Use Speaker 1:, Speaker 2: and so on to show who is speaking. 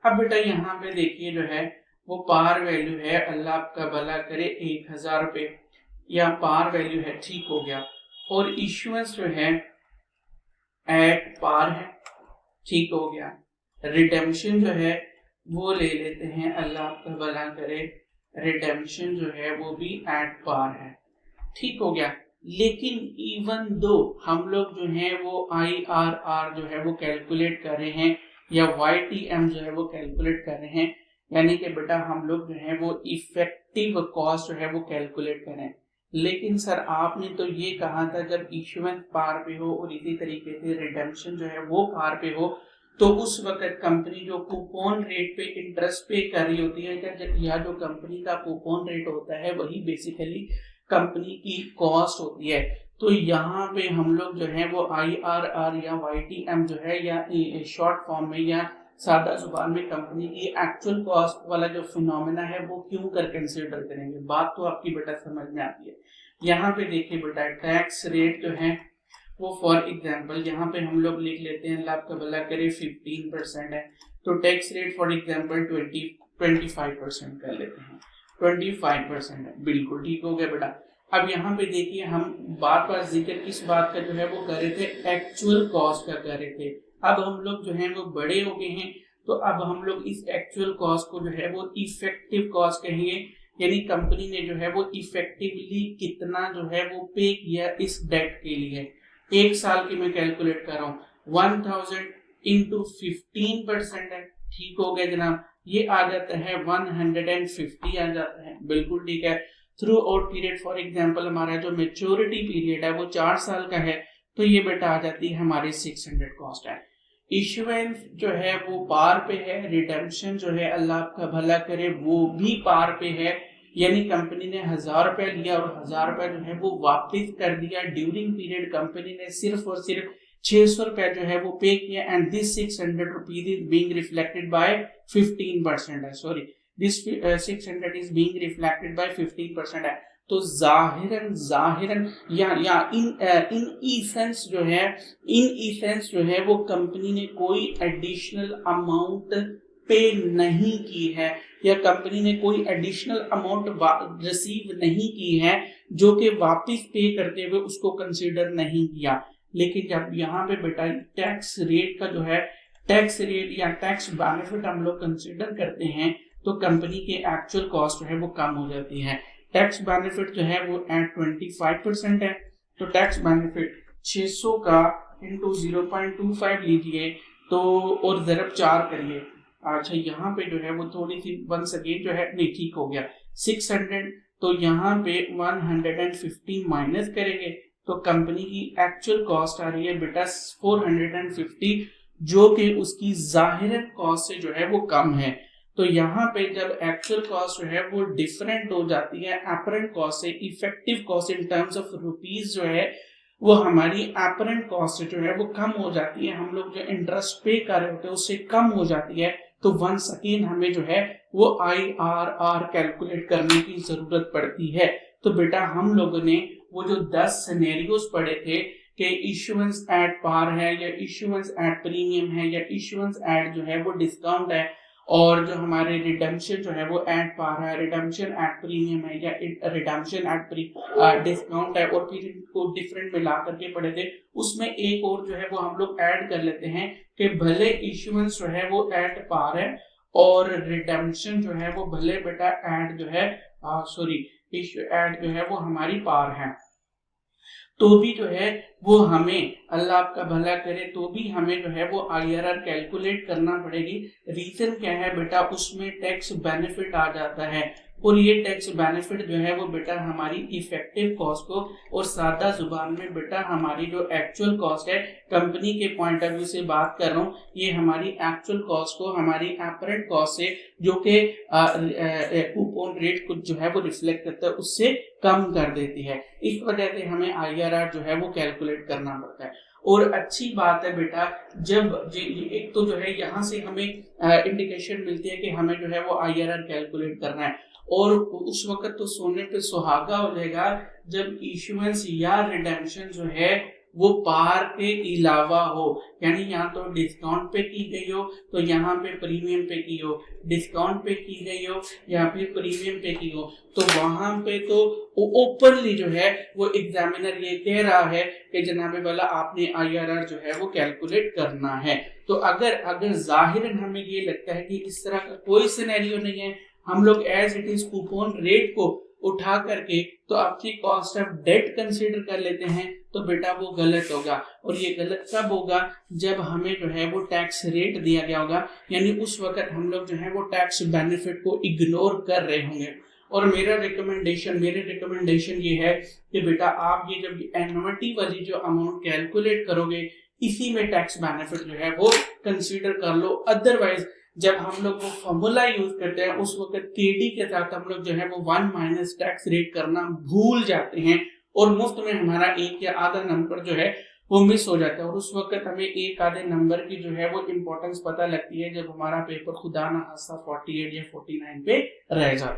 Speaker 1: अब बेटा यहाँ पे देखिए जो है वो पार वैल्यू है, अल्लाह आपका भला करे, 1000 रुपये या पार वैल्यू है, ठीक हो गया। और इश्यूएंस जो है एट पार है, ठीक हो गया। रिडेम्पशन जो है वो ले लेते हैं, अल्लाह आपका भला करे, रिडेम्पशन जो है वो भी एट पार है, ठीक हो गया। लेकिन इवन दो हम लोग जो है वो IRR जो है वो कैलकुलेट कर रहे हैं या YTM जो है वो कैलकुलेट कर रहे हैं, यानी कि बेटा हम लोग जो है वो इफेक्टिव कॉस्ट जो है वो कैलकुलेट कर रहे हैं। लेकिन सर आपने तो ये कहा था जब इश्यूएंस पार पे हो और इसी तरीके से रिडेम्पशन जो है वो पार पे हो तो उस वक्त कंपनी जो कूपन रेट पे इंटरेस्ट पे कर रही होती है, या जो कंपनी का कूपन रेट होता है वही बेसिकली कंपनी की कॉस्ट होती है। तो यहाँ पे हम लोग जो है वो IRR या YTM जो है या शॉर्ट फॉर्म में या सादा जुबान में कंपनी की एक्चुअल कॉस्ट वाला जो फिनोमेना है वो क्यों कर कंसिडर करेंगे, बात तो आपकी बेटा समझ में आती है। यहाँ पे देखिए बेटा टैक्स रेट जो है वो फॉर एग्जांपल यहाँ पे हम लोग लिख लेते हैं, अल्लाह आपका भला करे, 15% है, तो टैक्स रेट फॉर एग्जांपल 25% कर लेते हैं, 25% है, बिल्कुल ठीक हो गया बेटा। अब यहाँ पे देखिए हम बार बार जिक्र किस बात का जो है वो कर रहे थे, एक्चुअल कॉस्ट का कर रहे थे। अब हम लोग जो है वो बड़े हो गए हैं, तो अब हम लोग इस एक्चुअल कॉस्ट को जो है वो इफेक्टिव कॉस्ट कहेंगे, यानी कंपनी ने जो है वो इफेक्टिवली कितना जो है वो पे किया इस डेट के लिए। एक साल की मैं कैलकुलेट कर रहा हूँ, 1000 इंटू 15% है, ठीक हो गया जनाब, ये आ जाता है 150 आ जाता है, बिल्कुल ठीक है। Through out period for example हमारा जो मेच्योरिटी पीरियड है वो 4 साल का है, तो ये बेटा आ जाती है हमारी 600 कॉस्ट है। इश्यूएंस जो है वो पार पे है, रिडेम्पशन जो है अल्लाह आपका भला करे वो भी पार पे है, यानी कंपनी ने 1000 रुपया लिया और 1000 रुपया जो है वो वापस कर दिया। ड्यूरिंग पीरियड कंपनी ने सिर्फ और सिर्फ 600 रुपया जो है वो पे किया, and this 600 rupees is being reflected by 15% है, sorry this 600 is being reflected by 15% है। तो जाहिरन या इन इसेंस जो है वो कंपनी ने कोई एडिशनल अमाउंट पे नहीं की है, या कंपनी ने कोई एडिशनल अमाउंट रिसीव नहीं की है जो कि वापस पे करते हुए उसको कंसीडर नहीं किया। लेकिन जब यहाँ पे बेटा टैक्स रेट का जो है टैक्स रेट या टैक्स बेनिफिट हम लोग कंसीडर करते हैं तो कंपनी के एक्चुअल कॉस्ट जो है वो कम हो जाती है। टैक्स बेनिफिट जो है वो एट 25% है, तो टैक्स बेनिफिट 600 का इंटू 0.25 लीजिए तो और ज़रब 4 करिए। अच्छा यहाँ पे जो है वो थोड़ी सी वंस अगेन जो है नहीं, ठीक हो गया 600, तो यहाँ पे 150 माइनस करेंगे तो कंपनी की एक्चुअल कॉस्ट आ रही है बेटा 450, जो कि उसकी जाहिर कॉस्ट से जो है वो कम है। तो यहाँ पे जब एक्चुअल कॉस्ट जो है वो डिफरेंट हो जाती है अपरेंट कॉस्ट से, effective cost in terms of rupees जो है वो हमारी अपरेंट कॉस्ट जो है वो कम हो जाती है, हम लोग जो इंटरेस्ट पे कर रहे होते हैं उससे कम हो जाती है, तो वंस अगेन हमें जो है वो IRR कैलकुलेट करने की जरूरत पड़ती है। तो बेटा हम लोगों ने वो जो 10 सिनेरियोस पढ़े थे कि इश्यूएंस एट पार है या इश्यूएंस एट प्रीमियम है या इश्यूएंस एट जो है वो डिस्काउंट है, और जो हमारे रिडेम्पशन जो है वो एट पार है, रिडेम्पशन एट प्रीमियम है या रिडेम्पशन एट डिस्काउंट है, और फिर इनको डिफरेंट मिला करके पढ़े थे। उसमें एक और जो है वो हम लोग ऐड कर लेते हैं कि भले इश्यूएंस जो है वो एट पार है और रिडेम्पशन जो है वो भले बेटा एट जो है इश्यू एट जो है वो हमारी पार है, तो भी जो है वो हमें अल्लाह आपका भला करे तो भी हमें जो है वो IRR कैलकुलेट करना पड़ेगी। रीजन क्या है बेटा, उसमें टैक्स बेनिफिट आ जाता है, और ये टैक्स बेनिफिट जो है वो बेटा हमारी इफेक्टिव कॉस्ट को, और सादा जुबान में बेटा हमारी जो एक्चुअल कॉस्ट है कंपनी के पॉइंट ऑफ व्यू से बात कर रहा हूँ, ये हमारी एक्चुअल कॉस्ट को हमारी अपरेंट कॉस्ट से जो कि कूपन रेट को जो है वो रिफ्लेक्ट करता है उससे कम कर देती है। इस वजह से हमें IRR जो है वो कैलकुलेट करना पड़ता है। और अच्छी बात है बेटा, जब एक तो जो है यहाँ से हमें इंडिकेशन मिलती है कि हमें जो है वो IRR कैलकुलेट करना है, और उस वक्त तो सोने पे सुहागा हो जाएगा जब इश्यूएंस या रिडेम्पशन जो है वो पार के अलावा हो, यानी या तो डिस्काउंट पे की गई हो तो यहाँ पे प्रीमियम पे की हो, डिस्काउंट पे की गई हो या फिर प्रीमियम पे की हो, तो वहां पे तो ओपनली जो है वो एग्जामिनर ये कह रहा है कि जनाबे वाला आपने IRR जो है वो कैलकुलेट करना है। तो अगर जाहिरन हमें ये लगता है कि इस तरह का कोई सिनेरियो नहीं है, हम लोग as it is coupon rate को उठा करके तो अपनी कॉस्ट ऑफ डेट कंसीडर कर लेते हैं, तो बेटा वो गलत होगा। और ये गलत कब होगा, जब हमें जो है वो टैक्स रेट दिया गया होगा, यानी उस वक्त हम लोग जो है वो टैक्स बेनिफिट को इग्नोर कर रहे होंगे। और मेरे रिकमेंडेशन ये है कि बेटा आप ये जब एन्युटी वाली जो अमाउंट कैलकुलेट करोगे, इसी में टैक्स बेनिफिट जो है वो कंसीडर कर लो। अदरवाइज जब हम लोग वो फॉर्मूला यूज करते हैं उस वक्त केडी के साथ हम लोग जो है वो 1 माइनस टैक्स रेट करना भूल जाते हैं और मुफ्त में हमारा एक या आधा नंबर जो है वो मिस हो जाता है। और उस वक्त हमें एक आधे नंबर की जो है वो इम्पोर्टेंस पता लगती है जब हमारा पेपर खुदा ना खास्ता 48 या 49 पे रह जाता है।